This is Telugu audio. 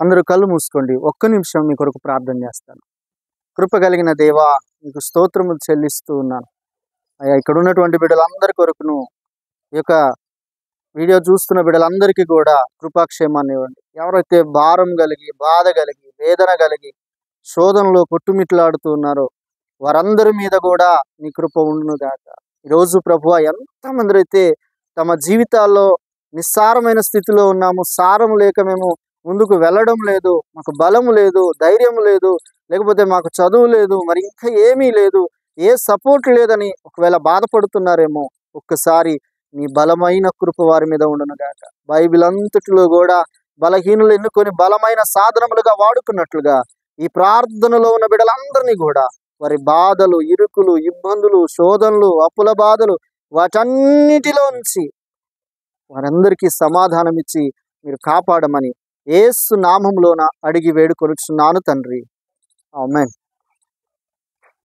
అందరూ కళ్ళు మూసుకోండి. ఒక్క నిమిషం మీ కొరకు ప్రార్థన చేస్తాను. కృప కలిగిన దేవా, మీకు స్తోత్రములు చెల్లిస్తూ ఉన్నాను అయ్యా. ఇక్కడ ఉన్నటువంటి బిడ్డలందరి కొరకును, ఈ యొక్క వీడియో చూస్తున్న బిడ్డలందరికీ కూడా కృపాక్షేమాన్ని ఇవ్వండి. ఎవరైతే భారం కలిగి, బాధ కలిగి, వేదన కలిగి, శోధనలో కొట్టుమిట్లాడుతూ ఉన్నారో వారందరి మీద కూడా నీ కృప ఉండును గాక. ఈరోజు ప్రభువా, ఎంతమంది అయితే తమ జీవితాల్లో నిస్సారమైన స్థితిలో ఉన్నాము, సారం లేక మేము ముందుకు వెళ్ళడం లేదు, మాకు బలము లేదు, ధైర్యం లేదు, లేకపోతే మాకు చదువు లేదు, మరి ఇంకా ఏమీ లేదు, ఏ సపోర్ట్ లేదని ఒకవేళ బాధపడుతున్నారేమో, ఒక్కసారి నీ బలమైన కృప వారి మీద ఉండును గాక. బైబిల్ అంతటిలో కూడా బలహీనులు ఎన్నుకొని బలమైన సాధనములుగా వాడుకున్నట్లుగా ఈ ప్రార్థనలో ఉన్న బిడ్డలందరినీ కూడా వారి బాధలు, ఇరుకులు, ఇబ్బందులు, శోధనలు, అప్పుల బాధలు వాటన్నిటిలో నుంచి వారందరికీ సమాధానం ఇచ్చి మీరు కాపాడమని యేసు నామములోన అడిగి వేడుకొనుచున్నాను తండ్రి. ఆమేన్.